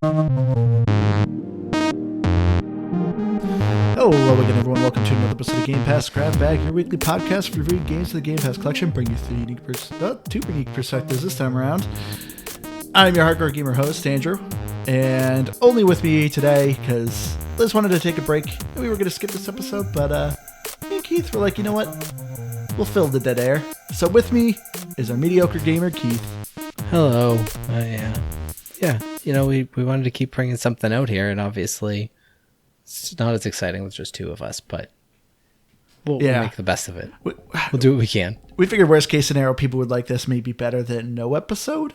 Hello again, everyone. Welcome to another episode of Game Pass Grab Bag, your weekly podcast for reviewing games of the Game Pass collection, bring you two unique perspectives this time around. I'm your hardcore gamer host, Andrew, and only with me today because Liz wanted to take a break and we were going to skip this episode, but me and Keith were like, you know what? We'll fill the dead air. So with me is our mediocre gamer, Keith. Hello. Yeah. You know, we wanted to keep bringing something out here, and obviously it's not as exciting with just two of us, but we'll make the best of it. We'll do what we can. We figured worst case scenario, people would like this maybe better than no episode.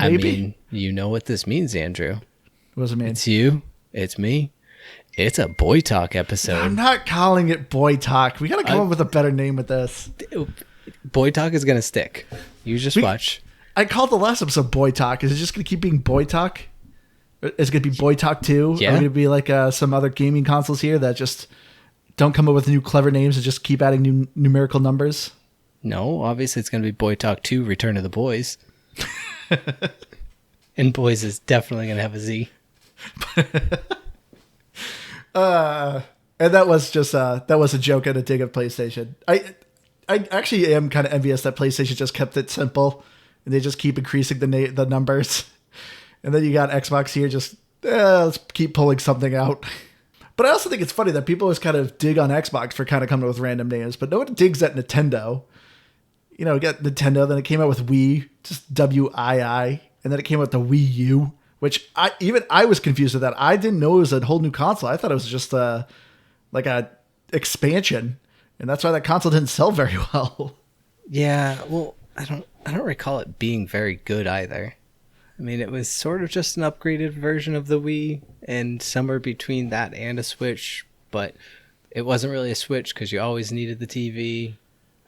Maybe. I mean, you know what this means, Andrew. What does it mean? It's you. It's me. It's a boy talk episode. I'm not calling it boy talk. We got to come up with a better name with this. Boy talk is going to stick. You just watch. I called the last episode Boy Talk. Is it just going to keep being Boy Talk? Is it going to be Boy Talk 2? Yeah. Or going to be like some other gaming consoles here that just don't come up with new clever names and just keep adding new numerical numbers? No, obviously it's going to be Boy Talk 2, Return of the Boys. And Boys is definitely going to have a Z. And that was just that was a joke and a dig at PlayStation. I actually am kind of envious that PlayStation just kept it simple. And they just keep increasing the numbers. And then you got Xbox here just, let's keep pulling something out. But I also think it's funny that people always kind of dig on Xbox for kind of coming up with random names. But no one digs at Nintendo. You know, you got Nintendo, then it came out with Wii, just W-I-I. And then it came out with the Wii U, which I was confused with that. I didn't know it was a whole new console. I thought it was just like a expansion. And that's why that console didn't sell very well. Yeah, well, I don't recall it being very good either. I mean, it was sort of just an upgraded version of the Wii and somewhere between that and a Switch, but it wasn't really a Switch because you always needed the TV.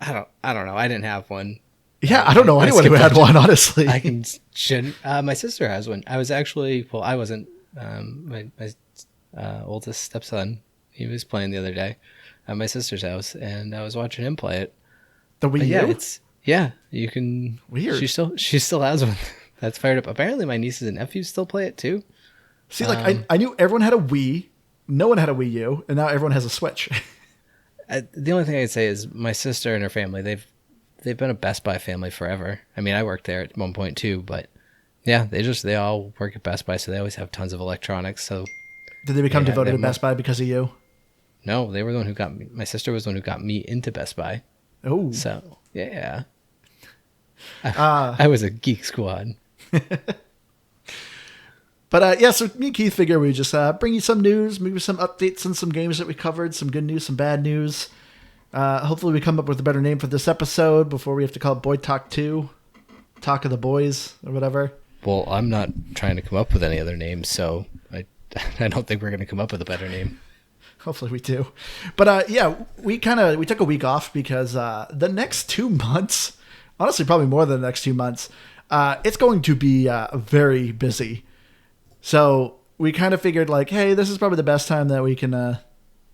I don't know. I didn't have one. Yeah, I don't know anyone who had one, honestly. My sister has one. I wasn't. My oldest stepson, he was playing the other day at my sister's house, and I was watching him play it. The Wii U? Yeah, you can. Weird. She still has one that's fired up. Apparently, my nieces and nephews still play it too. See, I knew everyone had a Wii, no one had a Wii U, and now everyone has a Switch. The only thing I'd say is my sister and her family, they've been a Best Buy family forever. I mean, I worked there at one point too, but yeah, they all work at Best Buy, so they always have tons of electronics. So did they become devoted to Best Buy because of you? No, they were the one who got me. My sister was the one who got me into Best Buy. Oh, so yeah. I was a geek squad. But so me and Keith figure we just bring you some news, maybe some updates on some games that we covered, some good news, some bad news. Hopefully we come up with a better name for this episode before we have to call it Boy Talk 2, Talk of the Boys, or whatever. Well, I'm not trying to come up with any other names, so I don't think we're going to come up with a better name. Hopefully we do. But we took a week off because the next 2 months, honestly, probably more than the next 2 months, it's going to be very busy. So we kind of figured like, hey, this is probably the best time that we can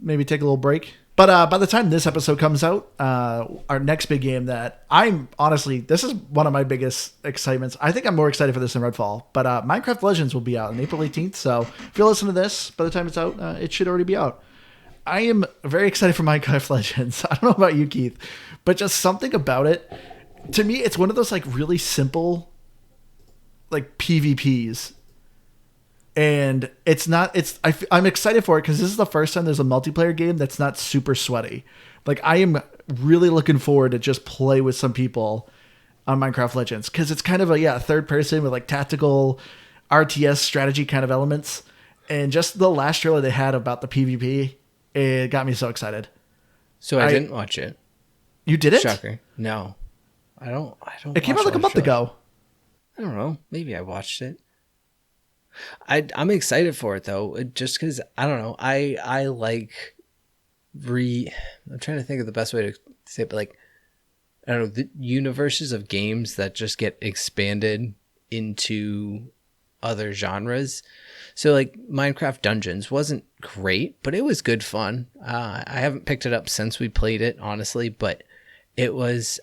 maybe take a little break. But by the time this episode comes out, our next big game that this is one of my biggest excitements. I think I'm more excited for this than Redfall. But Minecraft Legends will be out on April 18th. So if you're listening to this, by the time it's out, it should already be out. I am very excited for Minecraft Legends. I don't know about you, Keith, but just something about it. To me, it's one of those like really simple like PvPs. And I'm excited for it because this is the first time there's a multiplayer game that's not super sweaty. Like I am really looking forward to just play with some people on Minecraft Legends because it's kind of a third person with like tactical RTS strategy kind of elements. And just the last trailer they had about the PvP, it got me so excited. So I didn't watch it. You didn't? Shocker. No. I don't. It came out like a month ago. I don't know. Maybe I watched it. I'm excited for it though, just because I don't know. I like I'm trying to think of the best way to say it, but like I don't know, the universes of games that just get expanded into other genres. So like Minecraft Dungeons wasn't great, but it was good fun. I haven't picked it up since we played it, honestly, but I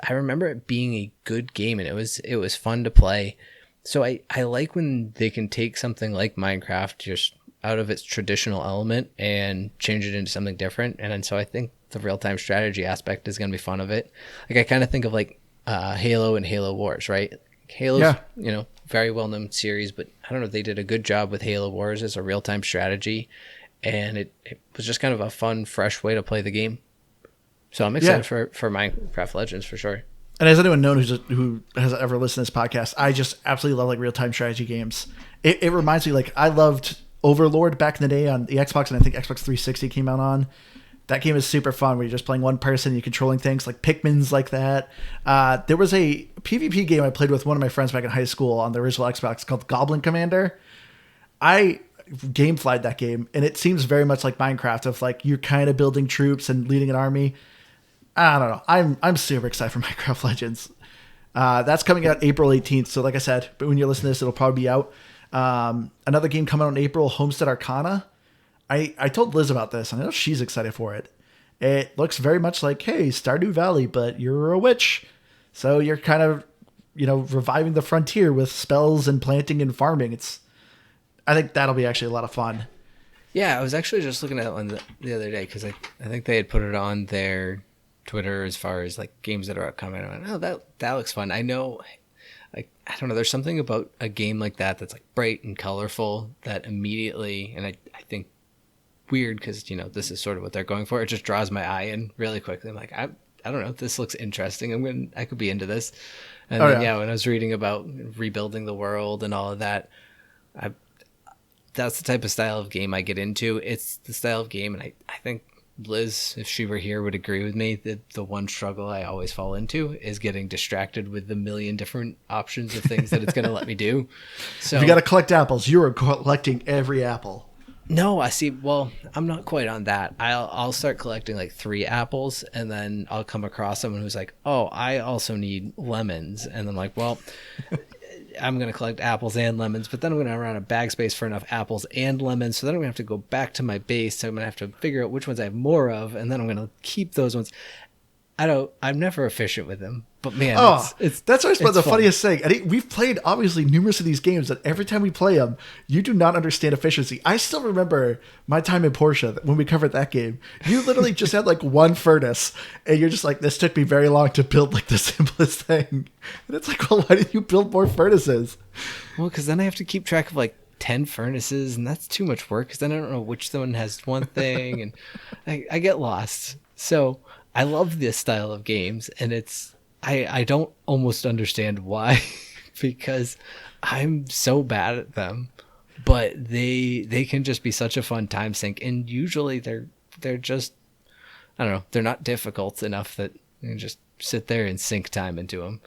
remember it being a good game and it was fun to play. So I like when they can take something like Minecraft just out of its traditional element and change it into something different. And then so I think the real time strategy aspect is going to be fun of it. Like I kind of think of like Halo and Halo Wars, right? Halo's, Yeah. very well known series, but I don't know, they did a good job with Halo Wars as a real time strategy. And it was just kind of a fun, fresh way to play the game. So I'm excited for Minecraft Legends for sure. And as anyone known who has ever listened to this podcast, I just absolutely love like real time strategy games. It reminds me, like, I loved Overlord back in the day on the Xbox, and I think Xbox 360 came out on. That game is super fun where you're just playing one person, you're controlling things like Pikmin's like that. There was a PvP game I played with one of my friends back in high school on the original Xbox called Goblin Commander. I gameflied that game, and it seems very much like Minecraft of like you're kind of building troops and leading an army. I don't know. I'm super excited for Minecraft Legends. That's coming out April 18th. So like I said, but when you listen to this, it'll probably be out. Another game coming out in April, Homestead Arcana. I told Liz about this, and I know she's excited for it. It looks very much like, hey, Stardew Valley, but you're a witch. So you're kind of, reviving the frontier with spells and planting and farming. I think that'll be actually a lot of fun. Yeah, I was actually just looking at one the other day because I think they had put it on their Twitter as far as like games that are upcoming. I went, oh, that looks fun. I know, like, I don't know, there's something about a game like that's like bright and colorful that immediately, and I think weird because this is sort of what they're going for. It just draws my eye in really quickly. I'm like, I don't know, this looks interesting. I could be into this. And when I was reading about rebuilding the world and all of that, that's the type of style of game I get into. It's the style of game, and I think Liz, if she were here, would agree with me that the one struggle I always fall into is getting distracted with the million different options of things that it's going to let me do. So if you got to collect apples, you are collecting every apple. No, I see. Well, I'm not quite on that. I'll start collecting like 3 apples, and then I'll come across someone who's like, oh, I also need lemons. And I'm like, well, I'm going to collect apples and lemons, but then I'm going to run out of bag space for enough apples and lemons. So then I'm going to have to go back to my base. So I'm going to have to figure out which ones I have more of, and then I'm going to keep those ones. I'm never efficient with them, but man, that's always the funniest thing. We've played obviously numerous of these games, and every time we play them, you do not understand efficiency. I still remember my time in Porsche when we covered that game. You literally just had like one furnace, and you're just like, this took me very long to build like the simplest thing. And it's like, well, why did you build more furnaces? Well, because then I have to keep track of like 10 furnaces, and that's too much work because then I don't know which one has one thing, and I get lost. So I love this style of games, and I don't almost understand why because I'm so bad at them, but they can just be such a fun time sink, and usually they're just, I don't know, they're not difficult enough that you can just sit there and sink time into them.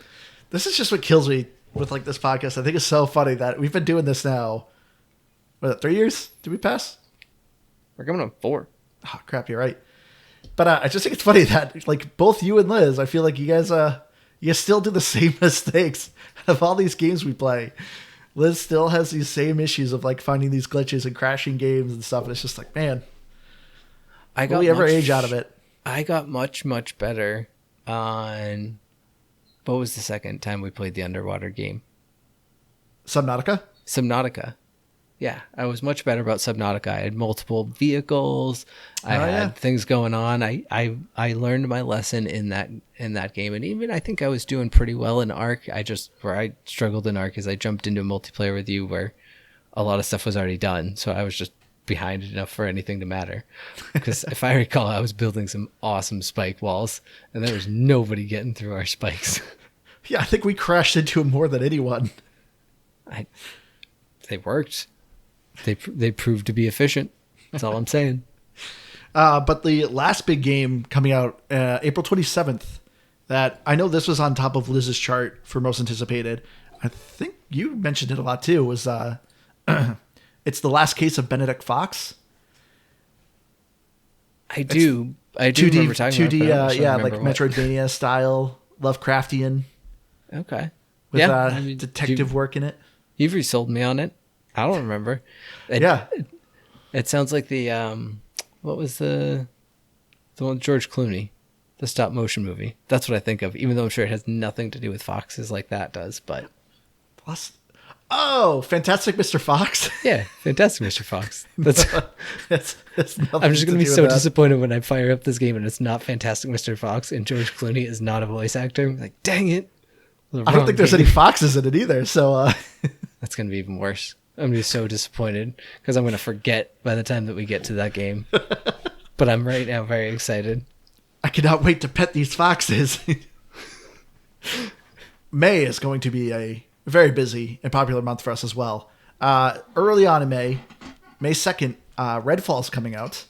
This is just what kills me with like this podcast. I think it's so funny that we've been doing this now, 3 years? Did we pass? We're coming on 4. Oh crap, you're right. But I just think it's funny that like both you and Liz, I feel like you guys you still do the same mistakes of all these games we play. Liz still has these same issues of like finding these glitches and crashing games and stuff. And it's just like, man, will we ever age out of it? I got much, much better on, what was the second time we played the underwater game? Subnautica. Yeah, I was much better about Subnautica. I had multiple vehicles. I had things going on. I learned my lesson in that game, and even I think I was doing pretty well in Ark. Where I struggled in Ark is I jumped into a multiplayer with you where a lot of stuff was already done, so I was just behind enough for anything to matter. Because if I recall, I was building some awesome spike walls, and there was nobody getting through our spikes. Yeah, I think we crashed into them more than anyone. They worked. They proved to be efficient. That's all I'm saying. But the last big game coming out April 27th, that I know this was on top of Liz's chart for most anticipated. I think you mentioned it a lot too. Was it's The Last Case of Benedict Fox. I do remember talking 2D, about it. like Metroidvania style, Lovecraftian. Okay. With detective work in it. You've resold me on it. I don't remember. It sounds like the what was the one with George Clooney, the stop motion movie. That's what I think of, even though I'm sure it has nothing to do with foxes like that does. But Oh, Fantastic Mr. Fox. Yeah, Fantastic Mr. Fox. That's That's I'm just going to be so disappointed when I fire up this game and it's not Fantastic Mr. Fox and George Clooney is not a voice actor. I'm like, dang it. I don't think there's any foxes in it either. So that's going to be even worse. I'm going to be so disappointed because I'm going to forget by the time that we get to that game. But I'm right now very excited. I cannot wait to pet these foxes. May is going to be a very busy and popular month for us as well. Early on in May 2nd, Redfall is coming out.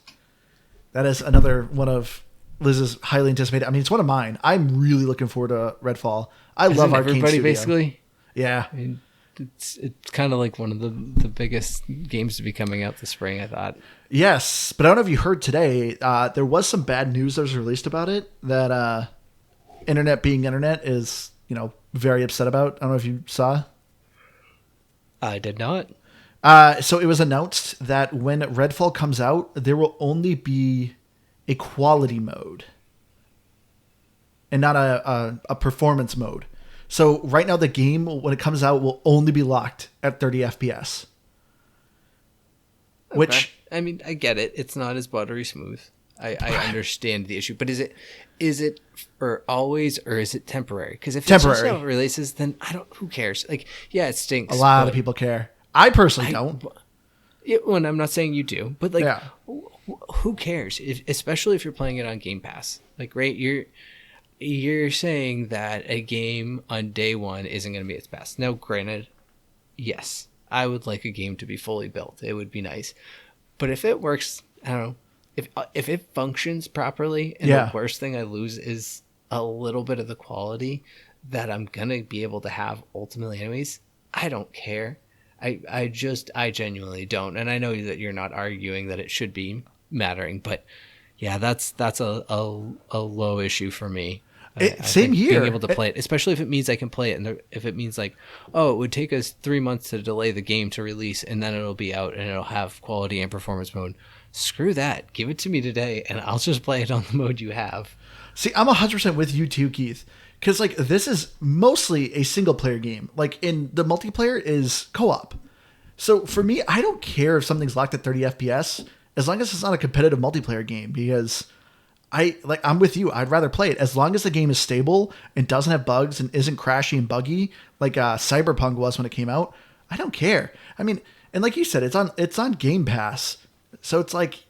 That is another one of Liz's highly anticipated. I mean, it's one of mine. I'm really looking forward to Redfall. I love Arcane everybody, Studio. basically. Yeah. I mean, it's kind of like one of the biggest games to be coming out this spring, I thought. Yes, but I don't know if you heard today, there was some bad news that was released about it that Internet being Internet is, very upset about. I don't know if you saw. I did not. So it was announced that when Redfall comes out, there will only be a quality mode and not a performance mode. So right now the game, when it comes out, will only be locked at 30 FPS. Okay. Which, I mean, I get it. It's not as buttery smooth. I understand the issue, but is it for always or is it temporary? Because if temporary. It's just how it releases, then who cares? Like, yeah, it stinks. A lot of people care. I personally don't. Well, I'm not saying you do, but who cares? Especially if you're playing it on Game Pass. Like, right, you're saying that a game on day one isn't going to be its best. Now, granted, yes, I would like a game to be fully built. It would be nice, but if it works, I don't know. If it functions properly, and the worst thing I lose is a little bit of the quality that I'm gonna be able to have ultimately, anyways, I don't care. I genuinely don't, and I know that you're not arguing that it should be mattering, but yeah, that's a low issue for me. Same here. Being able to play it, especially if it means I can play it, and if it means like, oh, it would take us 3 months to delay the game to release, and then it'll be out and it'll have quality and performance mode. Screw that. Give it to me today, and I'll just play it on the mode you have. See, I'm 100% with you too, Keith. Because this is mostly a single-player game. In the multiplayer is co-op. So for me, I don't care if something's locked at 30 FPS as long as it's not a competitive multiplayer game. Because I'm with you. I'd rather play it as long as the game is stable and doesn't have bugs and isn't crashy and buggy like Cyberpunk was when it came out. I don't care. I mean, and like you said, it's on Game Pass. So it's like,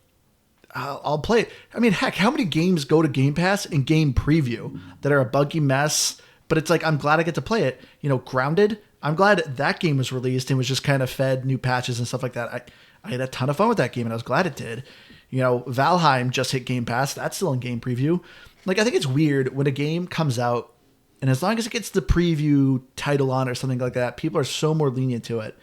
I'll play it. I mean, heck, how many games go to Game Pass and game preview that are a buggy mess? But it's like, I'm glad I get to play it. Grounded, I'm glad that game was released and was just kind of fed new patches and stuff like that. I had a ton of fun with that game and I was glad it did. Valheim just hit Game Pass. That's still in game preview. I think it's weird when a game comes out and as long as it gets the preview title on or something like that, people are so more lenient to it.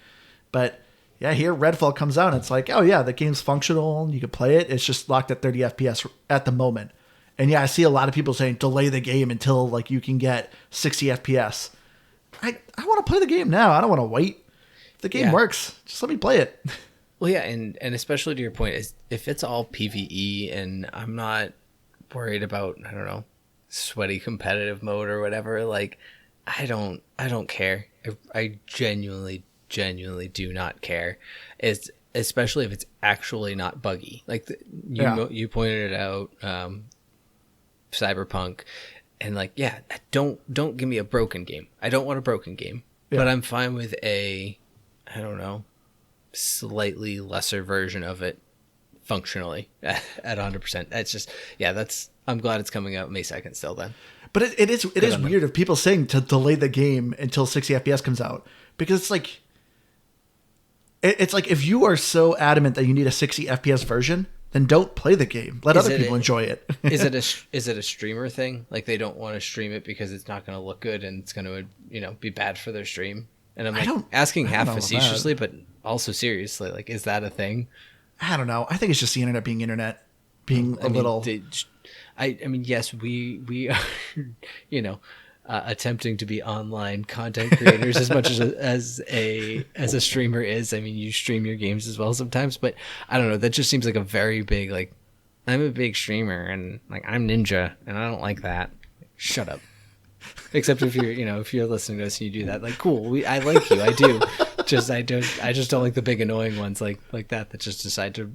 But yeah, here Redfall comes out and it's like, oh yeah, the game's functional. You can play it. It's just locked at 30 FPS at the moment. And yeah, I see a lot of people saying delay the game until you can get 60 FPS. I want to play the game now. I don't want to wait. If the game works, just let me play it. Well, yeah, and especially to your point, is if it's all PvE and I'm not worried about, I don't know, sweaty competitive mode or whatever, I don't care. I genuinely do not care. It's especially if it's actually not buggy. You pointed it out, Cyberpunk, and don't give me a broken game. I don't want a broken game, but I'm fine with a, I don't know, slightly lesser version of it functionally at 100%. That's just, I'm glad it's coming out May 2nd still then. But it is weird of people saying to delay the game until 60 FPS comes out, because it's like if you are so adamant that you need a 60 FPS version, then don't play the game. Let other people enjoy it. Is it a streamer thing? They don't want to stream it because it's not going to look good and it's going to be bad for their stream. And I'm asking half facetiously, but also seriously, is that a thing? I don't know. I think it's just the internet being internet, being little. I mean, yes, we are, attempting to be online content creators as much as a streamer is. I mean, you stream your games as well sometimes, but I don't know. That just seems like a very big, I'm a big streamer and I'm Ninja and I don't like that. Shut up. Except if you're, if you're listening to us and you do that, cool. I like you. I do. I just don't like the big annoying ones like that just decide to,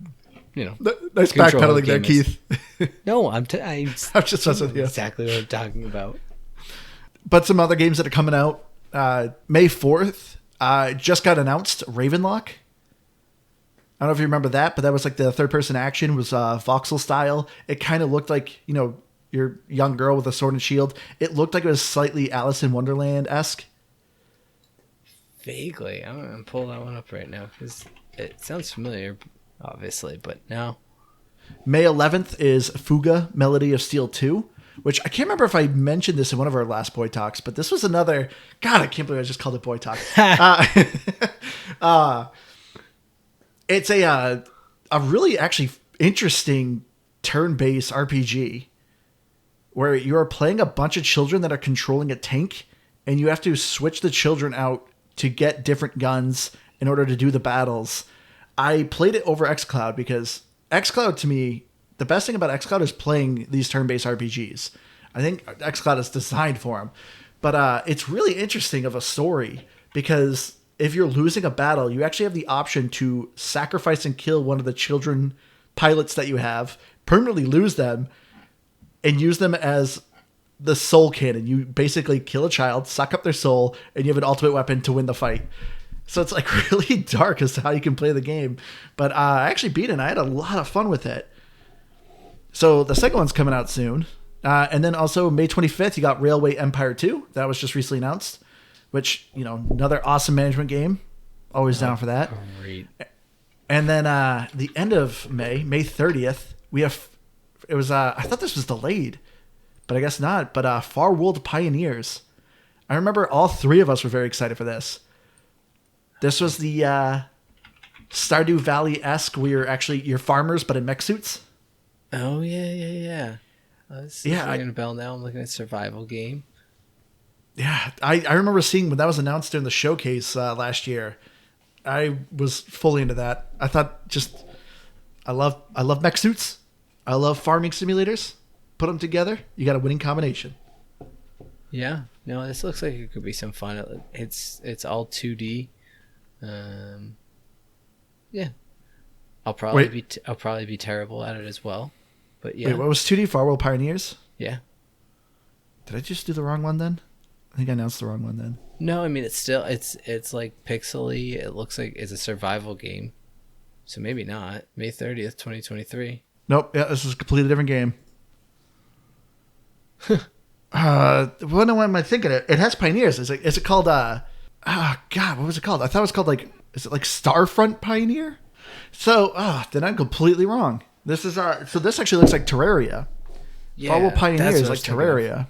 Nice control how the backpedaling there, game is. Keith. No, I'm just messing with you. exactly what I'm talking about. But some other games that are coming out. May 4th, just got announced, Ravenlock. I don't know if you remember that, but that was like the third-person action, was voxel style. It kind of looked like, your young girl with a sword and shield. It looked like it was slightly Alice in Wonderland-esque. Vaguely. I'm going to pull that one up right now because it sounds familiar, obviously, but no. May 11th is Fuga, Melody of Steel 2, which I can't remember if I mentioned this in one of our last Boy Talks, but this was another... God, I can't believe I just called it Boy Talk. It's a really actually interesting turn-based RPG where you're playing a bunch of children that are controlling a tank, and you have to switch the children out to get different guns in order to do the battles. I played it over xCloud because xCloud, to me, the best thing about xCloud is playing these turn-based RPGs. I think xCloud is designed for them. But it's really interesting of a story because if you're losing a battle, you actually have the option to sacrifice and kill one of the children pilots that you have, permanently lose them, and use them as the soul cannon. You basically kill a child, suck up their soul, and you have an ultimate weapon to win the fight. So it's like really dark as to how you can play the game. But I actually beat it, and I had a lot of fun with it. So the second one's coming out soon. And then also May 25th, you got Railway Empire 2. That was just recently announced, which, another awesome management game. Always down for that. Great. And then the end of May 30th, we have... It was, I thought this was delayed, but I guess not. But Far World Pioneers. I remember all three of us were very excited for this. This was the Stardew Valley-esque, where you're farmers, but in mech suits. Oh, yeah. This is ringing a bell now. I'm looking at survival game. Yeah, I remember seeing when that was announced during the showcase last year. I was fully into that. I thought I love mech suits. I love farming simulators. Put them together, you got a winning combination. Yeah, no, this looks like it could be some fun. It's all 2D. Yeah, I'll probably be terrible at it as well. But yeah. Wait, what was 2D? Far World Pioneers? Yeah. Did I just do the wrong one then? I think I announced the wrong one then. No, I mean it's like pixely. It looks like it's a survival game. So maybe not. May 30th, 2023. Nope. Yeah, this is a completely different game. What am I thinking? It has Pioneers. Is it called? God, what was it called? I thought it was called is it like Starfront Pioneer? So, then I'm completely wrong. This is so this actually looks like Terraria. Yeah, Far World Pioneer is like Terraria.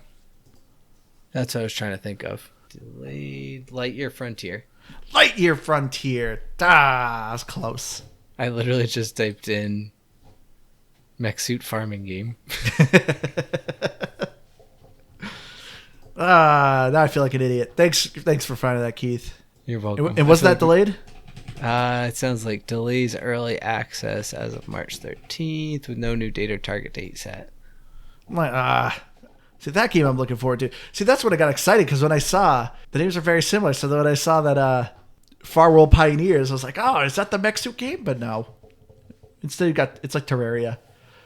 That's what I was trying to think of. Delayed Lightyear Frontier. Lightyear Frontier. That's close. I literally just typed in mech suit farming game. Now I feel like an idiot. Thanks for finding that, Keith. You're welcome. And was that delayed? It sounds like delays early access as of March 13th with no new date or target date set. I'm like, see, that game I'm looking forward to. See, that's when I got excited, because when I saw the names are very similar. So then when I saw that Far World Pioneers, I was like, oh, is that the mech suit game? But no. Instead, it's like Terraria.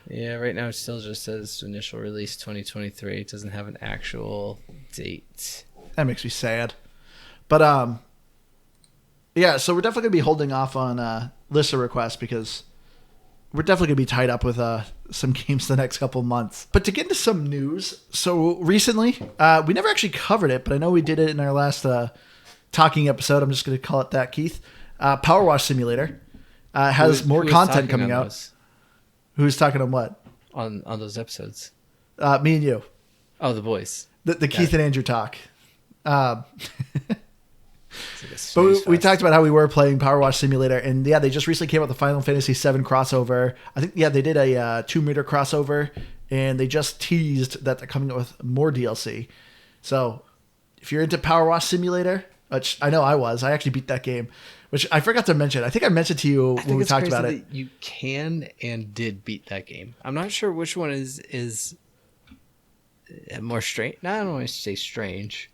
Yeah, right now it still just says initial release 2023. It doesn't have an actual date. That makes me sad. But yeah, so we're definitely gonna be holding off on listener requests because we're definitely gonna be tied up with some games the next couple months. But to get into some news, so recently we never actually covered it, but I know we did it in our last talking episode. I'm just gonna call it that, Keith. Power Wash Simulator has more content coming out. Those? Who's talking on what? On those episodes? Me and you. Oh, the boys. The Keith and Andrew talk. But we talked about how we were playing Power Wash Simulator, and yeah, they just recently came out with the Final Fantasy VII crossover. I think, yeah, they did a Tomb Raider crossover, and they just teased that they're coming out with more DLC. So if you're into Power Wash Simulator, which I know I actually beat that game, which I forgot to mention. I think I mentioned to you when we talked about it. You can and did beat that game. I'm not sure which one is more strange. No, I don't want to say strange.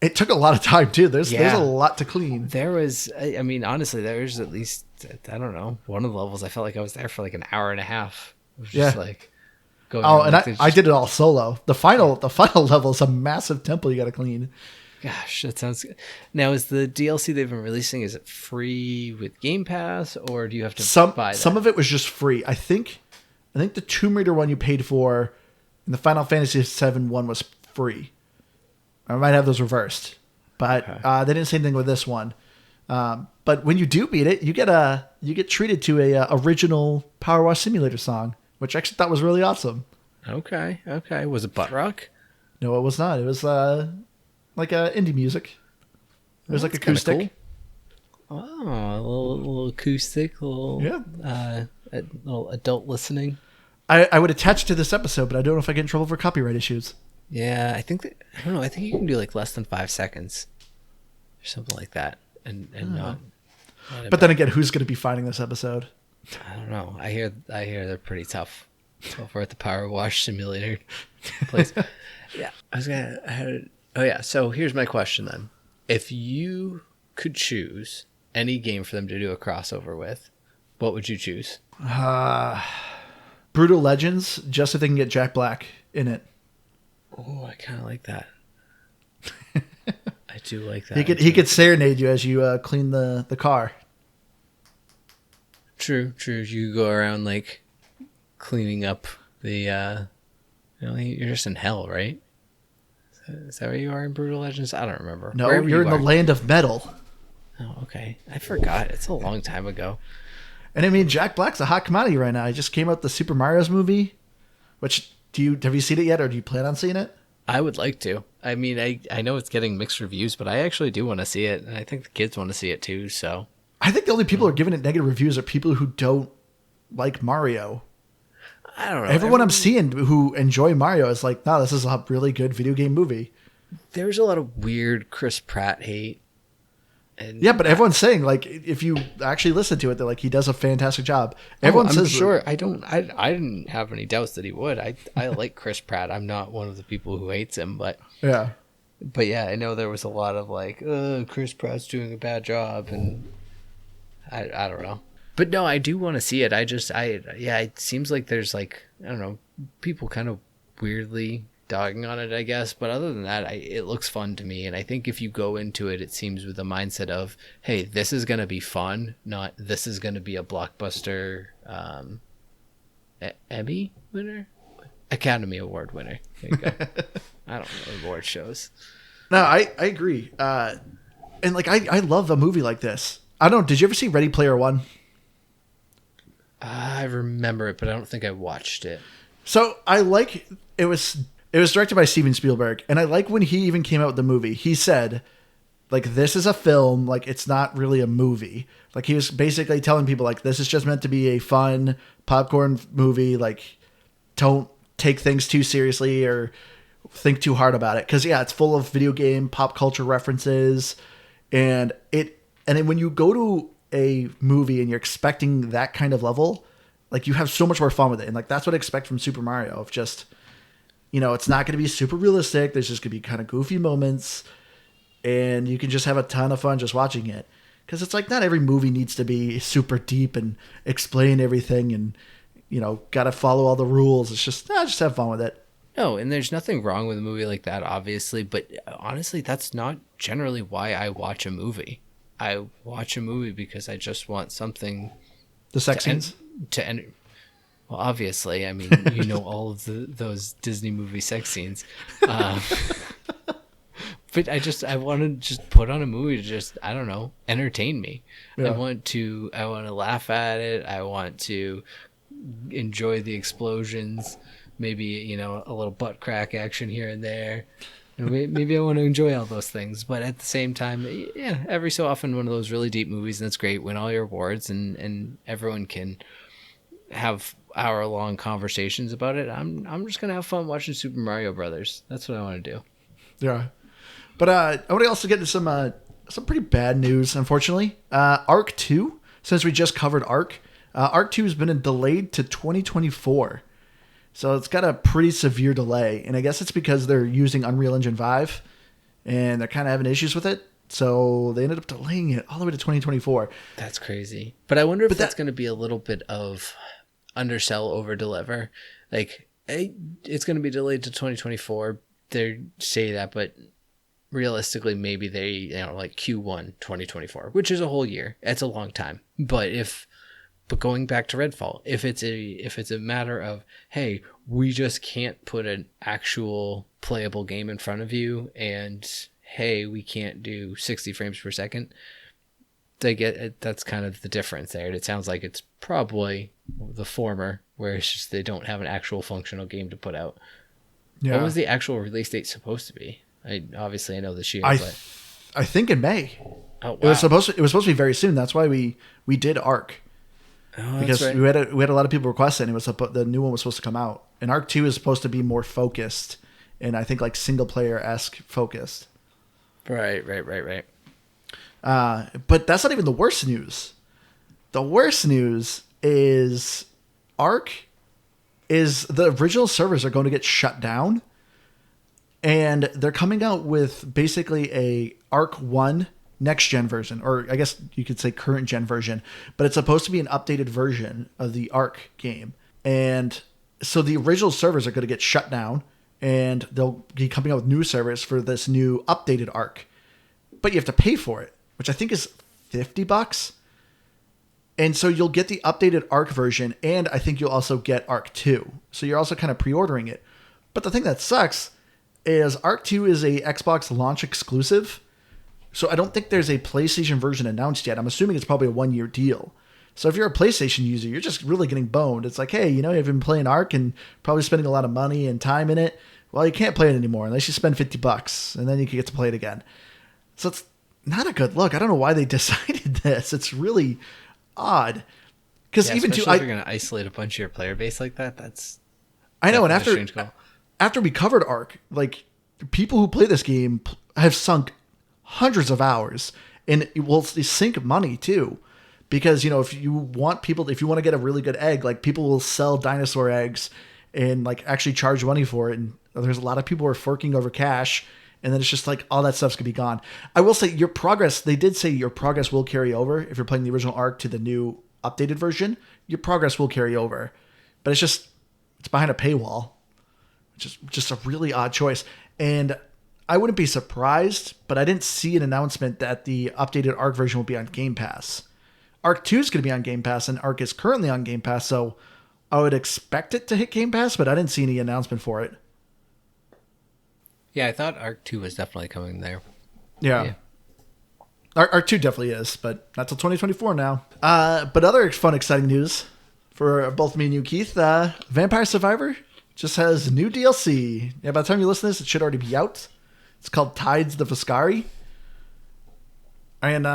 It took a lot of time too. There's Yeah. a lot to clean. There was, I mean, honestly, there's at least, I don't know, one of the levels. I felt like I was there for like an hour and a half. It was just like going. Oh, around, and like, I did it all solo. The final level is a massive temple you got to clean. Gosh, that sounds good. Now, is the DLC they've been releasing, is it free with Game Pass, or do you have to buy that? Some of it was just free. I think the Tomb Raider one you paid for, and the Final Fantasy VII one was free. I might have those reversed, but they didn't say anything with this one. But when you do beat it, you get treated to a original Power Wash Simulator song, which I actually thought was really awesome. Okay. Was it butt rock? No, it was not. It was like indie music. It was like acoustic. Cool. Oh, a little acoustic, a little adult listening. I would attach to this episode, but I don't know if I get in trouble for copyright issues. Yeah, I don't know. I think you can do like less than 5 seconds or something like that, and not. But then again, who's going to be finding this episode? I don't know. I hear they're pretty tough over at the Power Wash Simulator place. Yeah, so here's my question then: if you could choose any game for them to do a crossover with, what would you choose? Brutal Legends, just so they can get Jack Black in it. Oh, I kind of like that. I do like that. He could serenade you as you clean the car. True. You go around like cleaning up the. You're just in hell, right? Is that where you are in Brutal Legends? I don't remember. No, you're in the land of metal. Oh, okay. I forgot. It's a long time ago. And I mean, Jack Black's a hot commodity right now. He just came out the Super Mario's movie, which have you seen it yet, or do you plan on seeing it? I would like to. I mean, I know it's getting mixed reviews, but I actually do want to see it, and I think the kids want to see it too. So I think the only people who are giving it negative reviews are people who don't like Mario. I don't know. Everyone I'm seeing who enjoy Mario is like, no, this is a really good video game movie. There's a lot of weird Chris Pratt hate. And yeah, but everyone's saying, like, if you actually listen to it, they're like, he does a fantastic job. Everyone I'm says, sure. I didn't have any doubts that he would. I like Chris Pratt. I'm not one of the people who hates him, but yeah, I know there was a lot of like, Chris Pratt's doing a bad job, and I don't know. But no, I do want to see it. It seems like there's like, I don't know, people kind of weirdly dogging on it, I guess. But other than that, it looks fun to me. And I think if you go into it, it seems with the mindset of, hey, this is going to be fun, not this is going to be a blockbuster Emmy winner? Academy Award winner. There you go. I don't know award shows. No, I agree. And like, I love a movie like this. I don't know. Did you ever see Ready Player One? I remember it, but I don't think I watched it. So I like it was directed by Steven Spielberg, and I like when he even came out with the movie. He said, like, this is a film, like it's not really a movie. Like he was basically telling people like this is just meant to be a fun popcorn movie. Like, don't take things too seriously or think too hard about it, because it's full of video game pop culture references, and then when you go to a movie and you're expecting that kind of level, like you have so much more fun with it. And like, that's what I expect from Super Mario, of just, it's not going to be super realistic. There's just going to be kind of goofy moments, and you can just have a ton of fun just watching it. Cause it's like, not every movie needs to be super deep and explain everything and, got to follow all the rules. It's just have fun with it. No, and there's nothing wrong with a movie like that, obviously. But honestly, that's not generally why I watch a movie. I watch a movie because I just want something. The sex scenes? Well, obviously, I mean, all of those Disney movie sex scenes. But I want to just put on a movie to just, I don't know, entertain me. Yeah. I want to laugh at it. I want to enjoy the explosions. Maybe, a little butt crack action here and there. Maybe I want to enjoy all those things, but at the same time, every so often one of those really deep movies, and that's great, win all your awards, and everyone can have hour-long conversations about it. I'm just gonna have fun watching Super Mario Brothers. That's what I want to do. Yeah, but I want to also get into some pretty bad news, unfortunately. Arc 2, since we just covered Arc 2 has been delayed to 2024. So it's got a pretty severe delay, and I guess it's because they're using Unreal Engine 5, and they're kind of having issues with it. So they ended up delaying it all the way to 2024. That's crazy. But I wonder if that's going to be a little bit of undersell, over deliver. Like, it's going to be delayed to 2024. They say that, but realistically, maybe they, like Q1 2024, which is a whole year. That's a long time. But going back to Redfall, if it's a matter of, hey, we just can't put an actual playable game in front of you, and hey, we can't do 60 frames per second, that's kind of the difference there. And it sounds like it's probably the former, where it's just they don't have an actual functional game to put out. Yeah. What was the actual release date supposed to be? I know this year, but I think in May. Oh, wow. It was supposed to be very soon. That's why we did Arc. Oh, because right. we had a lot of people requesting. The new one was supposed to come out, and Arc 2 is supposed to be more focused, and I think like single player-esque focused. Right. But that's not even the worst news. The worst news is Arc is the original servers are going to get shut down, and they're coming out with basically a Arc 1 next gen version, or I guess you could say current gen version, but it's supposed to be an updated version of the Arc game. And so the original servers are going to get shut down, and they'll be coming out with new servers for this new updated Arc. But you have to pay for it, which I think is $50. And so you'll get the updated Arc version, and I think you'll also get Arc 2. So you're also kind of pre-ordering it. But the thing that sucks is Arc 2 is a Xbox launch exclusive. So I don't think there's a PlayStation version announced yet. I'm assuming it's probably a 1-year deal. So if you're a PlayStation user, you're just really getting boned. It's like, hey, you've been playing Arc and probably spending a lot of money and time in it. Well, you can't play it anymore unless you spend $50, and then you can get to play it again. So it's not a good look. I don't know why they decided this. It's really odd. Because even if you're going to isolate a bunch of your player base like that, that's I know. And after we covered Arc, like people who play this game have sunk hundreds of hours, and it will sink money too. Because, if you want to get a really good egg, like people will sell dinosaur eggs and like actually charge money for it. And there's a lot of people who are forking over cash. And then it's just like all that stuff's going to be gone. I will say they did say your progress will carry over. If you're playing the original Arc to the new updated version, your progress will carry over. But it's behind a paywall, which is just a really odd choice. And I wouldn't be surprised, but I didn't see an announcement that the updated Arc version will be on Game Pass. Arc 2 is going to be on Game Pass, and Arc is currently on Game Pass, so I would expect it to hit Game Pass, but I didn't see any announcement for it. Yeah, I thought Arc 2 was definitely coming there. Yeah. Arc 2 definitely is, but not till 2024 now. But other fun, exciting news for both me and you, Keith. Vampire Survivor just has new DLC. Yeah, by the time you listen to this, it should already be out. It's called Tides the Viscari. And,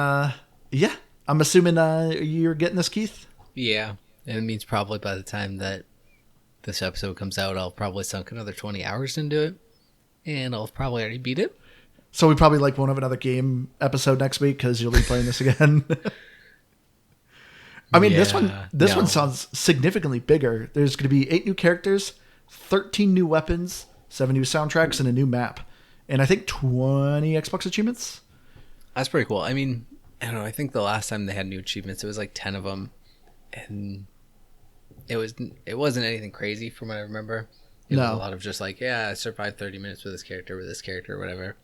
I'm assuming you're getting this, Keith? Yeah, and it means probably by the time that this episode comes out, I'll probably sunk another 20 hours into it. And I'll probably already beat it. So we probably won't have another game episode next week because you'll be playing this again. I mean, this one sounds significantly bigger. There's going to be 8 new characters, 13 new weapons, 7 new soundtracks, and a new map. And I think 20 Xbox achievements. That's pretty cool. I mean, I don't know. I think the last time they had new achievements, it was like 10 of them. And it wasn't anything crazy from what I remember. It was a lot of just like, I survived 30 minutes with this character, or whatever.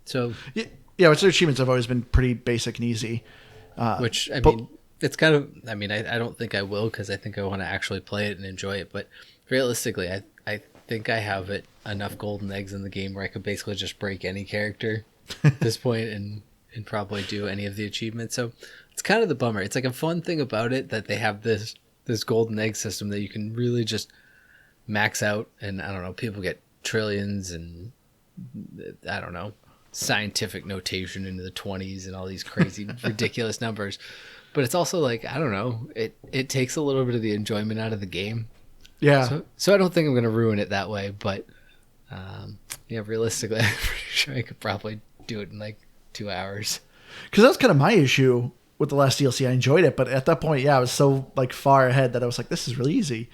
So which their achievements have always been pretty basic and easy. It's kind of, I don't think I will because I think I want to actually play it and enjoy it. But realistically, I think I have enough golden eggs in the game where I could basically just break any character at this point and probably do any of the achievements. So it's kind of the bummer. It's like a fun thing about it that they have this golden egg system that you can really just max out, and I don't know, people get trillions and I don't know, scientific notation into the 20s and all these crazy ridiculous numbers. But it's also like, I don't know, it takes a little bit of the enjoyment out of the game. Yeah. So I don't think I'm going to ruin it that way, but realistically, I'm pretty sure I could probably do it in like 2 hours. Because that's kind of my issue with the last DLC. I enjoyed it, but at that point, I was so like far ahead that I was like, this is really easy.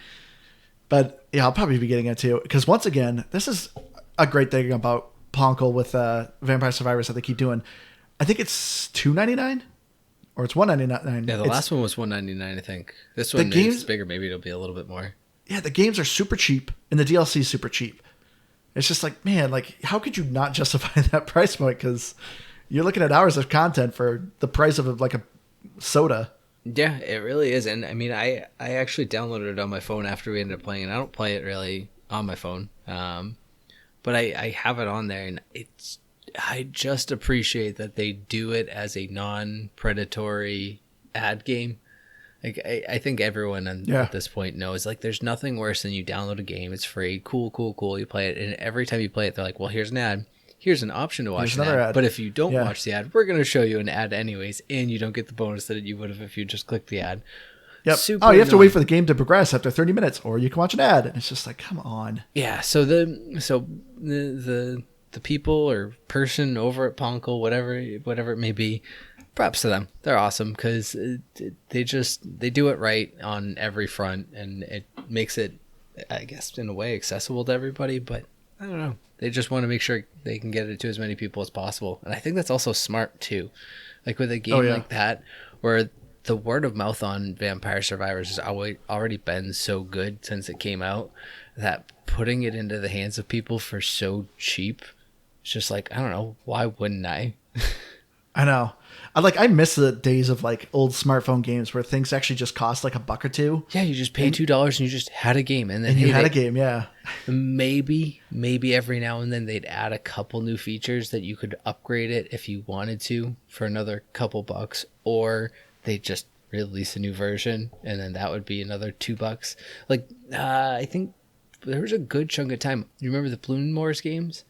But I'll probably be getting it too. Because once again, this is a great thing about Ponkel with Vampire Survivors that they keep doing. I think it's $2.99 or it's $1.99. Yeah, the last one was $1.99, I think. This one is bigger. Maybe it'll be a little bit more. Yeah, the games are super cheap and the DLC is super cheap. It's just like, man, like how could you not justify that price point? Because you're looking at hours of content for the price of like a soda. Yeah, it really is. And I mean, I actually downloaded it on my phone after we ended up playing it. I don't play it really on my phone, but I have it on there, and I just appreciate that they do it as a non-predatory ad game. Like I think everyone at this point knows, like, there's nothing worse than you download a game, it's free, cool, you play it, and every time you play it, they're like, well, here's an ad. Here's an option to watch an ad. But if you don't watch the ad, we're going to show you an ad anyways, and you don't get the bonus that you would have if you just clicked the ad. Yep. Super you have to wait for the game to progress after 30 minutes, or you can watch an ad. And it's just like, come on. Yeah. So the people or person over at Ponkel, whatever it may be, props to them. They're awesome because they do it right on every front, and it makes it, I guess, in a way, accessible to everybody. But I don't know. They just want to make sure they can get it to as many people as possible. And I think that's also smart too. Like with a game like that, where the word of mouth on Vampire Survivors has already been so good since it came out, that putting it into the hands of people for so cheap, it's just like, I don't know, why wouldn't I? I know. I miss the days of like old smartphone games where things actually just cost like $1 or $2. Yeah, you just paid $2 and you just had a game, and then you had a game. Yeah. Maybe every now and then they'd add a couple new features that you could upgrade it if you wanted to for another couple bucks, or they just release a new version and then that would be another $2. Like I think there was a good chunk of time. You remember the Bloon Wars games?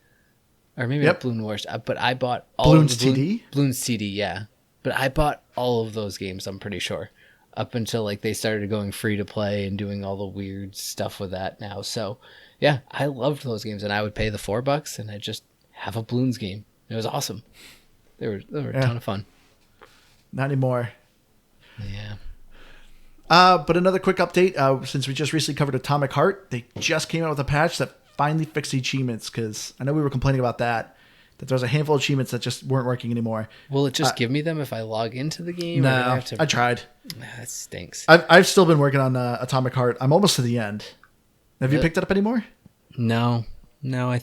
Or maybe not Bloon Wars, but I bought all Bloons TD? Bloons TD, yeah. But I bought all of those games, I'm pretty sure, up until like they started going free to play and doing all the weird stuff with that now. So yeah, I loved those games, and I would pay the $4 and I'd just have a Bloons game. It was awesome. They were a ton of fun. Not anymore. Yeah. But another quick update, since we just recently covered Atomic Heart, they just came out with a patch that finally fixed the achievements, because I know we were complaining about that there was a handful of achievements that just weren't working anymore. Will it just give me them if I log into the game? No, I tried. That stinks. I've still been working on Atomic Heart. I'm almost to the end. Have you picked it up anymore? No. I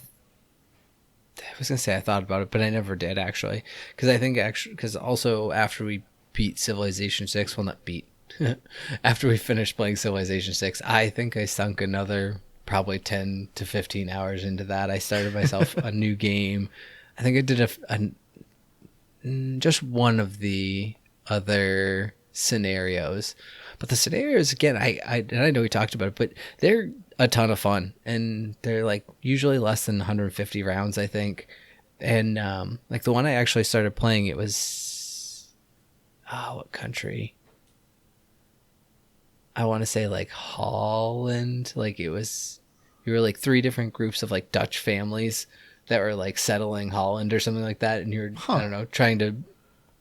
was gonna say I thought about it, but I never did actually, because also after we beat Civilization 6, well, not beat. After we finished playing Civilization 6, I think I sunk another probably 10 to 15 hours into that. I started myself a new game. I think I did just one of the other scenarios, but the scenarios, again, I know we talked about it, but they're a ton of fun, and they're like usually less than 150 rounds, I think. And like the one I actually started playing, it was what country? I want to say like Holland. Like you were like 3 different groups of like Dutch families that were like settling Holland or something like that, and you're I don't know, trying to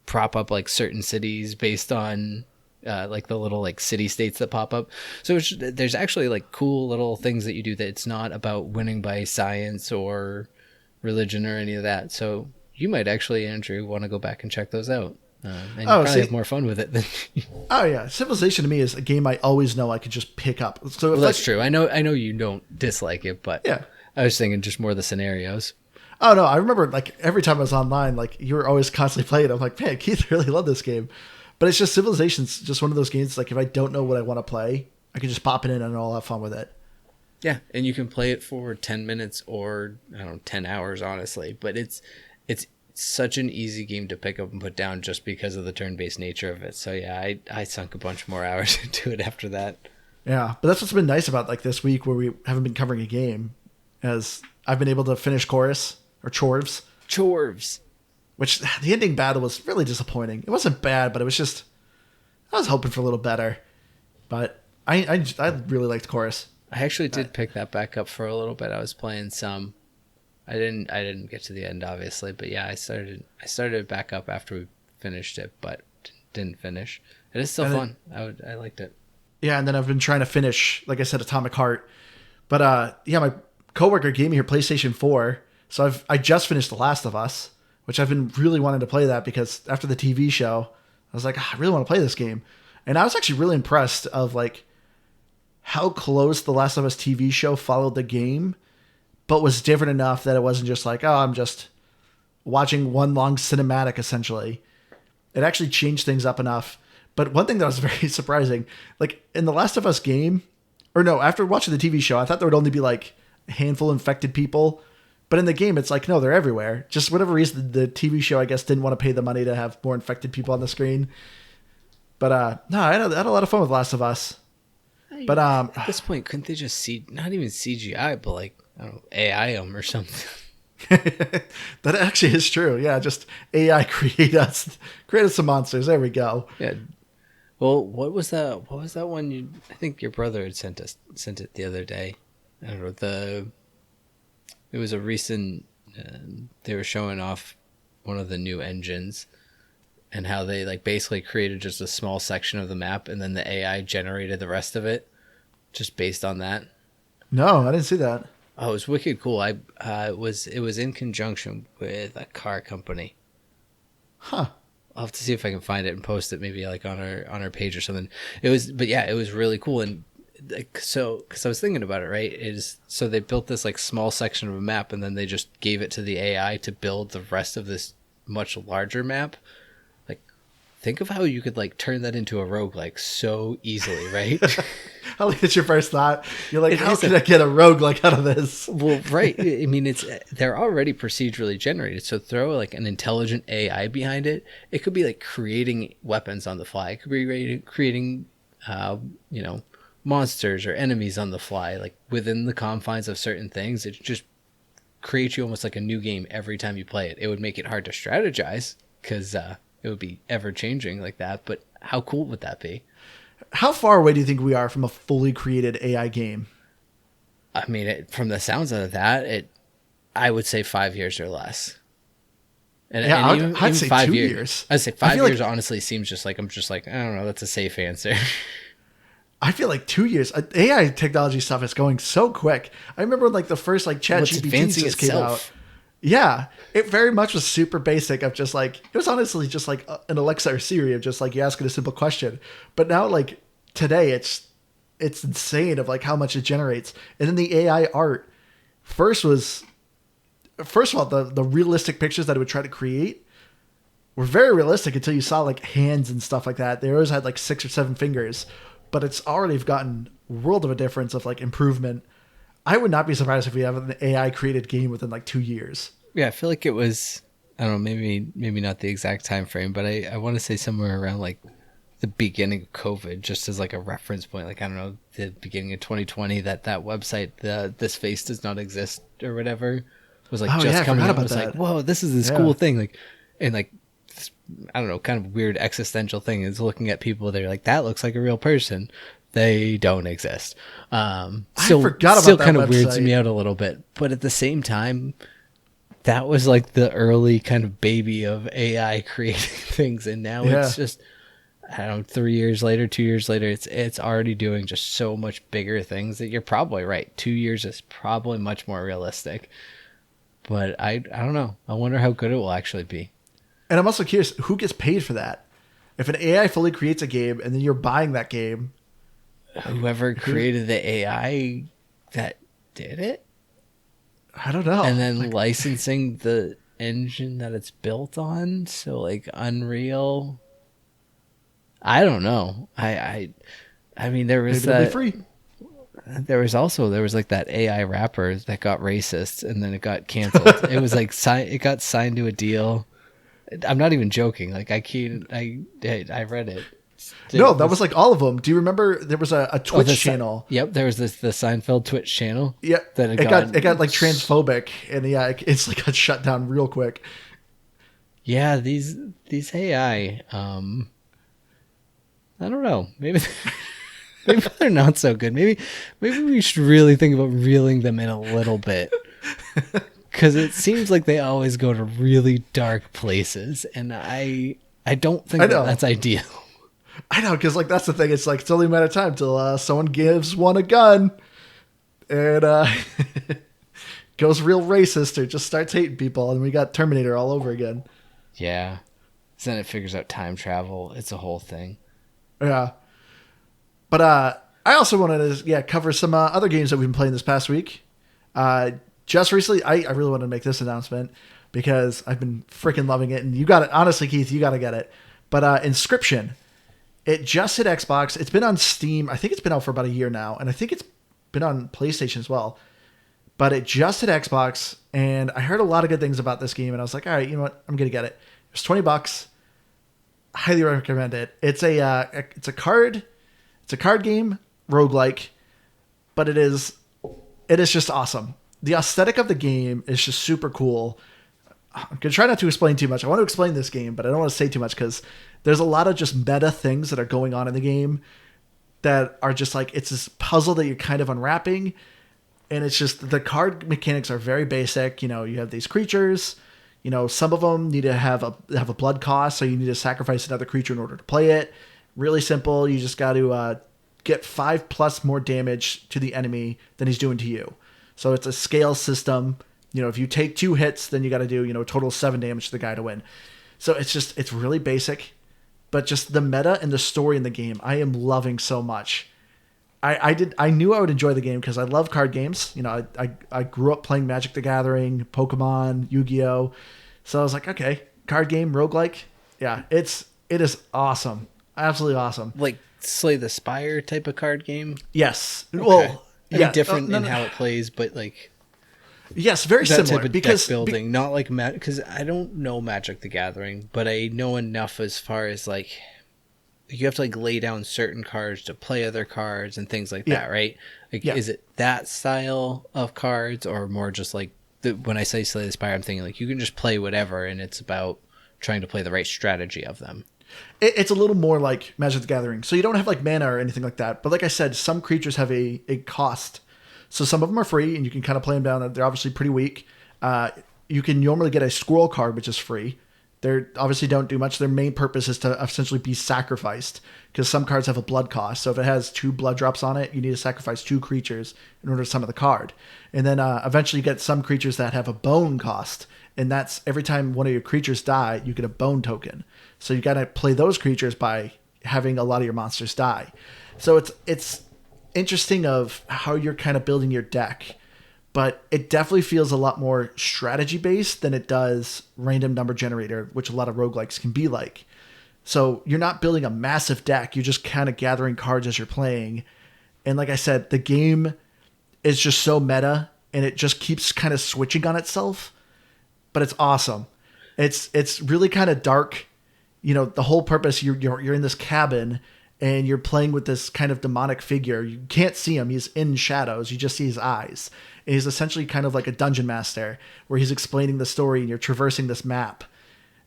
prop up like certain cities based on like the little like city states that pop up. So there's actually like cool little things that you do that it's not about winning by science or religion or any of that. So you might actually, Andrew, want to go back and check those out. And you probably have more fun with it than Oh yeah, Civilization to me is a game I always know I could just pick up. So that's true. I know you don't dislike it, but yeah, I was thinking just more the scenarios. Oh no, I remember like every time I was online, like you were always constantly playing. I'm like, man, Keith really loved this game. But it's just Civilization's just one of those games. Like if I don't know what I want to play, I can just pop it in and I'll have fun with it. Yeah, and you can play it for 10 minutes or 10 hours, honestly. But it's such an easy game to pick up and put down just because of the turn-based nature of it. So yeah, I sunk a bunch more hours into it after that. Yeah, but that's what's been nice about like this week where we haven't been covering a game, as I've been able to finish Chorus or Chorvs, which the ending battle was really disappointing. It wasn't bad, but it was just I was hoping for a little better. But I really liked Chorus. I actually did pick that back up for a little bit. I was playing some. I didn't get to the end, obviously, but yeah, I started it back up after we finished it, but didn't finish. It is still fun. I liked it. Yeah, and then I've been trying to finish, like I said, Atomic Heart. But yeah, my coworker gave me her PlayStation 4, So I just finished The Last of Us, which I've been really wanting to play that because after the TV show, I was like, I really want to play this game. And I was actually really impressed of like how close The Last of Us TV show followed the game, but was different enough that it wasn't just like, oh, I'm just watching one long cinematic essentially. It actually changed things up enough. But one thing that was very surprising, like in The Last of Us game, or no, after watching the TV show, I thought there would only be like a handful of infected people. But in the game, it's like, no, they're everywhere. Just whatever reason, the TV show, I guess, didn't want to pay the money to have more infected people on the screen. But no, I had a lot of fun with Last of Us. But at this point, couldn't they just not even CGI, but like, I don't know, AI them or something? That actually is true. Yeah, just AI created some monsters. There we go. Yeah. Well, what was that? What was that one? I think your brother had sent it the other day. I don't know. It was a recent. They were showing off one of the new engines, and how they like basically created just a small section of the map, and then the AI generated the rest of it, just based on that. No, I didn't see that. Oh, it was wicked cool. It was in conjunction with a car company. Huh. I'll have to see if I can find it and post it maybe like on our page or something. It was really cool. And like, so, cause I was thinking about it, right? So they built this like small section of a map, and then they just gave it to the AI to build the rest of this much larger map. Like, think of how you could like turn that into a roguelike so easily, right? I like that's your first thought. You're like, how can I get a roguelike out of this? Well, right. I mean, they're already procedurally generated. So throw like an intelligent AI behind it. It could be like creating weapons on the fly. It could be creating, monsters or enemies on the fly, like within the confines of certain things. It just creates you almost like a new game every time you play it. It would make it hard to strategize because it would be ever changing like that. But how cool would that be? How far away do you think we are from a fully created AI game? I mean, from the sounds of that, I would say 5 years or less. And, yeah, and I'd say 5 years. I'd say 5 years honestly seems just like, I'm just like, I don't know, that's a safe answer. I feel like 2 years. AI technology stuff is going so quick. I remember when, like the first like ChatGPT just came out. Yeah, it very much was super basic of just like, it was honestly just like an Alexa or Siri of just like you ask it a simple question. But now like today it's insane of like how much it generates. And then the AI art first of all, the realistic pictures that it would try to create were very realistic until you saw like hands and stuff like that. They always had like 6 or 7 fingers, but it's already gotten a world of a difference of like improvement. I would not be surprised if we have an AI created game within like 2 years. Yeah, I feel like it was, I don't know, maybe not the exact time frame, but I want to say somewhere around like the beginning of COVID, just as like a reference point. Like, I don't know, the beginning of 2020, that website, this face does not exist or whatever, was like coming out. It was like, whoa, this is this cool thing. Like, and like, this, I don't know, kind of weird existential thing is looking at people. They're like, that looks like a real person. They don't exist. I forgot about still that kind of website. weirds me out a little bit, but at the same time, that was like the early kind of baby of AI creating things, and now it's just, I don't know, 3 years later, 2 years later, it's already doing just so much bigger things that you're probably right. 2 years is probably much more realistic, but I don't know. I wonder how good it will actually be. And I'm also curious, who gets paid for that? If an AI fully creates a game and then you're buying that game, whoever created the AI that did it, I don't know, and then licensing the engine that it's built on, so like Unreal, I don't know. I mean, there was that free. There was like that AI rapper that got racist and then it got canceled. It was like it got signed to a deal. I'm not even joking. Like I read it. No, that was like all of them. Do you remember there was a Twitch channel? Yep, there was the Seinfeld Twitch channel. Yeah, that it got like transphobic, and it's like got shut down real quick. Yeah, these AI, I don't know. Maybe they're not so good. Maybe we should really think about reeling them in a little bit. Because it seems like they always go to really dark places, and I don't think that's ideal. I know, because like that's the thing. It's like it's only a matter of time till someone gives one a gun, and goes real racist or just starts hating people, and we got Terminator all over again. Yeah. So then it figures out time travel. It's a whole thing. Yeah. But I also wanted to cover some other games that we've been playing this past week. Just recently, I really want to make this announcement because I've been freaking loving it. And you got it. Honestly, Keith, you got to get it. But Inscription, it just hit Xbox. It's been on Steam. I think it's been out for about a year now. And I think it's been on PlayStation as well. But it just hit Xbox. And I heard a lot of good things about this game. And I was like, all right, you know what? I'm going to get it. It's $20. Highly recommend it. It's a card game, roguelike, but it is just awesome. The aesthetic of the game is just super cool. I'm gonna try not to explain too much. I want to explain this game, but I don't want to say too much because there's a lot of just meta things that are going on in the game that are just like, it's this puzzle that you're kind of unwrapping, and it's just the card mechanics are very basic. You know, you have these creatures. You know, some of them need to have a blood cost, so you need to sacrifice another creature in order to play it. Really simple. You just got to get 5+ more damage to the enemy than he's doing to you. So it's a scale system. You know, if you take 2 hits, then you got to do, a total of 7 damage to the guy to win. So it's really basic, but just the meta and the story in the game, I am loving so much. I knew I would enjoy the game because I love card games. You know, I grew up playing Magic the Gathering, Pokemon, Yu-Gi-Oh! So I was like, okay, card game, roguelike. Yeah, it is awesome. Absolutely awesome. Like Slay the Spire type of card game? Yes. Okay. Well, yeah. Different in how it plays, but like... Yes, very that similar. Type of because deck building, not like... Because I don't know Magic the Gathering, but I know enough as far as like... You have to like lay down certain cards to play other cards and things like that, right? Like, is it that style of cards or more just like when I say Slay the Spire, I'm thinking like you can just play whatever and it's about trying to play the right strategy of them. It's a little more like Magic the Gathering. So you don't have like mana or anything like that. But like I said, some creatures have a cost. So some of them are free and you can kind of play them down. They're obviously pretty weak. You can normally get a squirrel card, which is free. They obviously don't do much. Their main purpose is to essentially be sacrificed because some cards have a blood cost. So if it has 2 blood drops on it, you need to sacrifice 2 creatures in order to summon the card. And then eventually you get some creatures that have a bone cost. And that's every time one of your creatures die, you get a bone token. So you got to play those creatures by having a lot of your monsters die. So it's interesting of how you're kind of building your deck. But it definitely feels a lot more strategy-based than it does random number generator, which a lot of roguelikes can be like. So you're not building a massive deck. You're just kind of gathering cards as you're playing. And like I said, the game is just so meta, and it just keeps kind of switching on itself. But it's awesome. It's really kind of dark. You know, the whole purpose, you're in this cabin, and you're playing with this kind of demonic figure. You can't see him. He's in shadows. You just see his eyes. And he's essentially kind of like a dungeon master where he's explaining the story and you're traversing this map,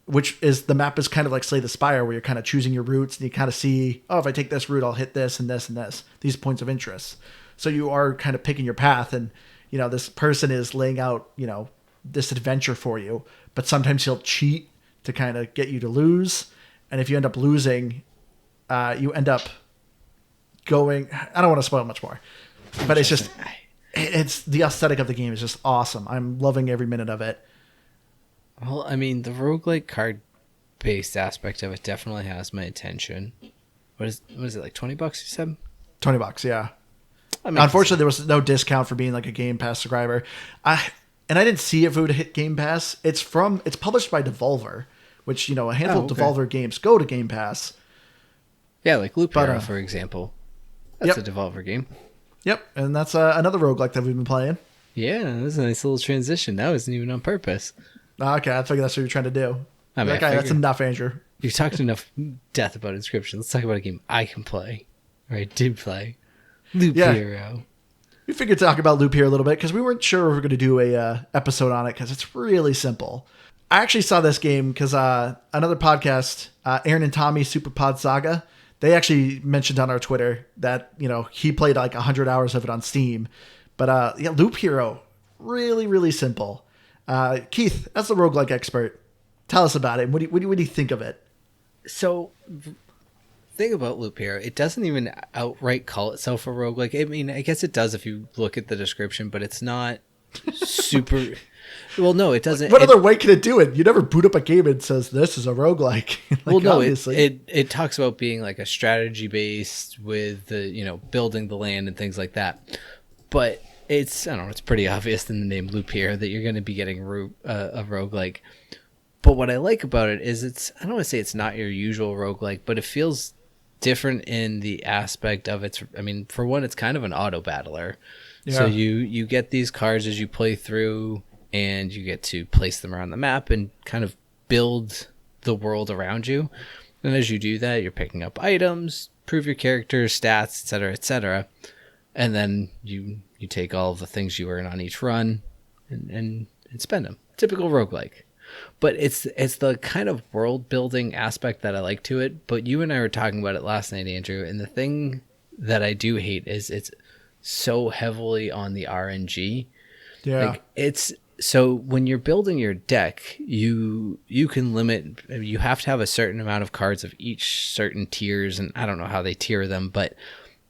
the map is kind of like Slay the Spire where you're kind of choosing your routes and you kind of see, oh, if I take this route, I'll hit this and this and this, these points of interest. So you are kind of picking your path and, this person is laying out, this adventure for you, but sometimes he'll cheat to kind of get you to lose. And if you end up losing, you end up going, I don't want to spoil much more, but it's the aesthetic of the game is just awesome. I'm loving every minute of it. Well, I mean, the roguelike card-based aspect of it definitely has my attention. What is it, like $20 you said? $20, yeah. Unfortunately, there was no discount for being like a Game Pass subscriber. I didn't see if it would hit Game Pass. It's published by Devolver, which, a handful of Devolver games go to Game Pass. Yeah, like Loop Hero, for example. That's a Devolver game. Yep, and that's another roguelike that we've been playing. Yeah, that was a nice little transition. That wasn't even on purpose. Okay, I figured that's what you're trying to do. That's enough, Andrew. You've talked enough death about Inscription. Let's talk about a game I can play. Or I did play. Loop Hero. We figured to talk about Loop Hero a little bit because we weren't sure if we were going to do a episode on it because it's really simple. I actually saw this game because another podcast, Aaron and Tommy Super Pod Saga, they actually mentioned on our Twitter that, he played like 100 hours of it on Steam. But Loop Hero, really, really simple. Keith, as the roguelike expert, tell us about it. What do you think of it? So, the thing about Loop Hero, it doesn't even outright call itself a roguelike. I mean, I guess it does if you look at the description, but it's not super. Well, no, it doesn't. What other way can it do it? You never boot up a game and says this is a roguelike. Well, no, it talks about being like a strategy based with the, you know, building the land and things like that. But it's, I don't know, it's pretty obvious in the name Loop here that you're going to be getting a roguelike. But what I like about it is I don't want to say it's not your usual roguelike, but it feels different in the aspect of I mean, for one, it's kind of an auto battler. Yeah. So you get these cards as you play through, and you get to place them around the map and kind of build the world around you. And as you do that, you're picking up items, prove your character's stats, etc., etc. And then you take all of the things you earn on each run and spend them. Typical roguelike. But it's the kind of world building aspect that I like to it. But you and I were talking about it last night, Andrew, and the thing that I do hate is it's so heavily on the RNG. Yeah. Like so when you're building your deck, you can limit, you have to have a certain amount of cards of each certain tiers, and I don't know how they tier them, but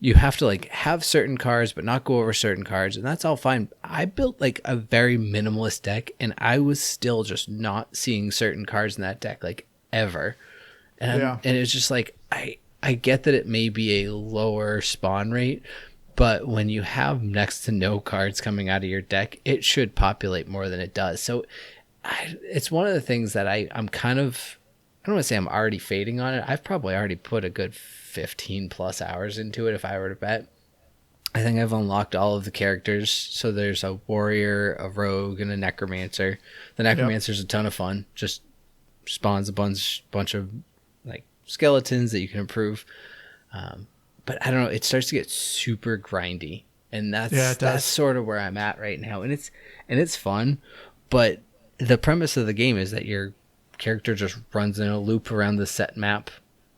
you have to like have certain cards but not go over certain cards, and that's all fine. I built like a very minimalist deck, and I was still just not seeing certain cards in that deck like ever. And it's just like I get that it may be a lower spawn rate, but when you have next to no cards coming out of your deck, it should populate more than it does. So it's one of the things that I'm kind of, I don't want to say I'm already fading on it. I've probably already put a good 15 plus hours into it if I were to bet. I think I've unlocked all of the characters. So there's a warrior, a rogue, and a necromancer. The necromancer's a ton of fun. Just spawns a bunch of like skeletons that you can improve. But I don't know, it starts to get super grindy, and that's sort of where I'm at right now. And it's fun, but the premise of the game is that your character just runs in a loop around the set map,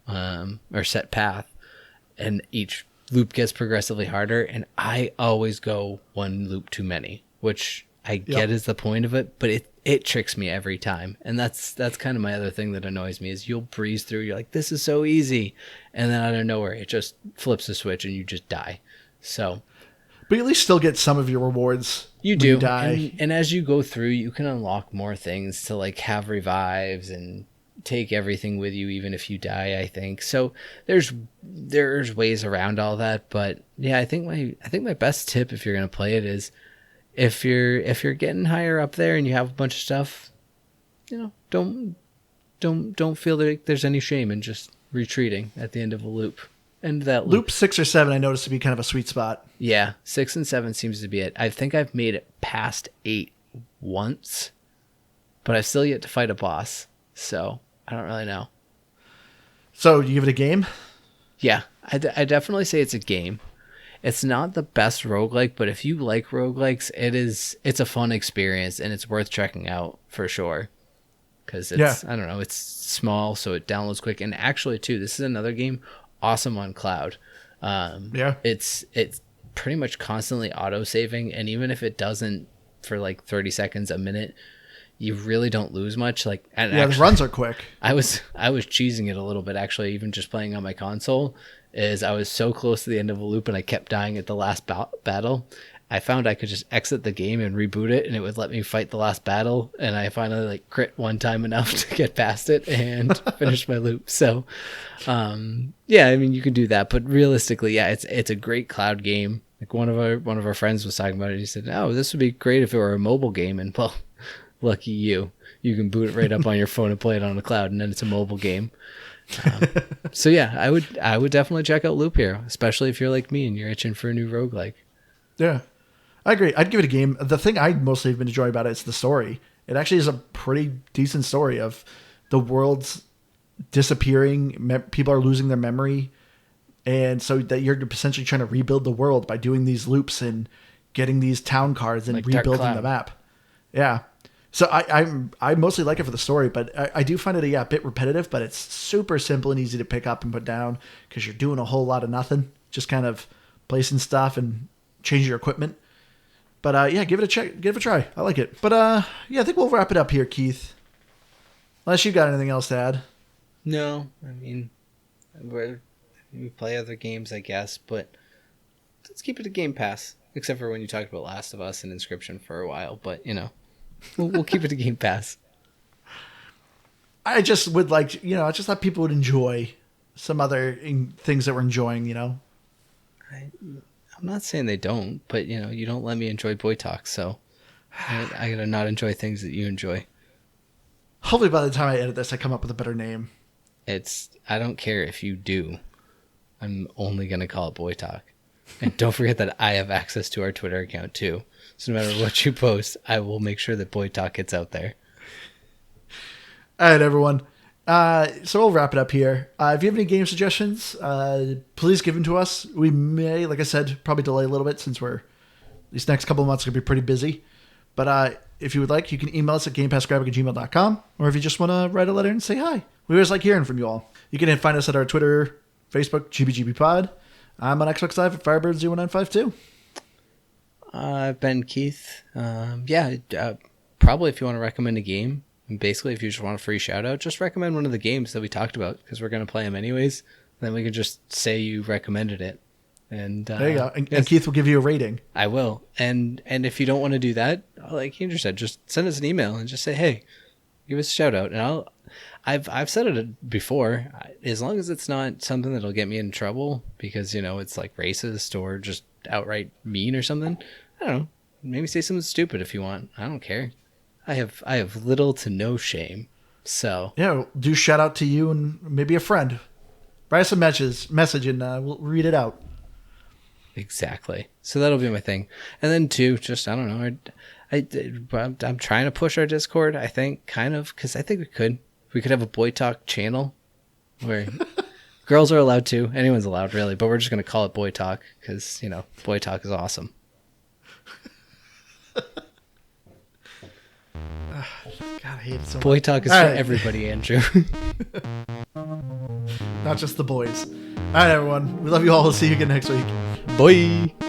or set path, and each loop gets progressively harder. And I always go one loop too many, which I get is the point of it, but it tricks me every time. And that's kind of my other thing that annoys me is you'll breeze through. You're like, this is so easy. And then out of nowhere, it just flips a switch and you just die. So, but you at least still get some of your rewards. You do. You die. And as you go through, you can unlock more things to like have revives and take everything with you, even if you die, I think. So there's ways around all that. But yeah, I think my best tip if you're going to play it is, if you're getting higher up there and you have a bunch of stuff, you know, don't feel like there's any shame in just retreating at the end of a loop. And that loop 6 or 7 I noticed to be kind of a sweet spot. Yeah, 6 and 7 seems to be it. I think I've made it past 8 once, but I've still yet to fight a boss, so I don't really know. So you give it a game? Yeah, I definitely say it's a game. It's not the best roguelike, but if you like roguelikes, it's a fun experience, and it's worth checking out for sure. Because I don't know, it's small, so it downloads quick. And actually, too, this is another game awesome on cloud. It's pretty much constantly auto-saving, and even if it doesn't for like 30 seconds, a minute, you really don't lose much. Like, and actually, the runs are quick. I was cheesing it a little bit, actually, even just playing on my console. Is I was so close to the end of a loop and I kept dying at the last battle. I found I could just exit the game and reboot it, and it would let me fight the last battle. And I finally like crit one time enough to get past it and finish my loop. So, yeah, I mean, you can do that, but realistically, yeah, it's a great cloud game. Like one of our friends was talking about it. He said, "Oh, this would be great if it were a mobile game." And well, lucky you can boot it right up on your phone and play it on the cloud, and then it's a mobile game. So yeah, I would definitely check out Loop Hero, especially if you're like me and you're itching for a new roguelike. Yeah, I agree. I'd give it a game. The thing I mostly have been enjoying about it is the story. It actually is a pretty decent story of the world's disappearing. People are losing their memory. And so that you're essentially trying to rebuild the world by doing these loops and getting these town cards and like rebuilding the map. Yeah. So I mostly like it for the story, but I do find it a bit repetitive, but it's super simple and easy to pick up and put down because you're doing a whole lot of nothing, just kind of placing stuff and changing your equipment. But yeah, give it a check, give it a try. I like it. But yeah, I think we'll wrap it up here, Keith. Unless you got anything else to add. No, I mean, we play other games, I guess, but let's keep it a Game Pass. except for when you talked about Last of Us and Inscription for a while. But we'll keep it to Game Pass. I just would like, I just thought people would enjoy some other things that we're enjoying, I'm not saying they don't, but you don't let me enjoy Boy Talk, so I gotta not enjoy things that you enjoy. Hopefully by the time I edit this, I come up with a better name. I don't care if you do. I'm only gonna call it Boy Talk. And don't forget that I have access to our Twitter account too. So no matter what you post, I will make sure that Boy Talk gets out there. All right, everyone. So we'll wrap it up here. If you have any game suggestions, please give them to us. We may, like I said, probably delay a little bit since these next couple of months are going to be pretty busy. But if you would like, you can email us at gamepassgraphic@gmail.com. Or if you just want to write a letter and say hi. We always like hearing from you all. You can find us at our Twitter, Facebook, GBGBpod. I'm on Xbox Live at Firebird0952. I've been Keith. Probably if you want to recommend a game, and basically if you just want a free shout out, just recommend one of the games that we talked about because we're going to play them anyways. Then we can just say you recommended it. And there you go. And Keith will give you a rating. I will. And if you don't want to do that, like Andrew said, just send us an email and just say, hey, give us a shout out. And I've said it before, as long as it's not something that'll get me in trouble because, it's like racist or just outright mean or something. I don't know. Maybe say something stupid if you want. I don't care. I have little to no shame. So yeah, do shout out to you and maybe a friend. Write us a message and we'll read it out. Exactly. So that'll be my thing. And then too, just I don't know. I'm trying to push our Discord. I think kind of because I think we could have a Boy Talk channel where girls are allowed to. Anyone's allowed really, but we're just gonna call it Boy Talk because Boy Talk is awesome. God, I hate it so much. Boy Talk is for everybody, Andrew. Not just the boys. All right, everyone. We love you all. We'll see you again next week. Bye.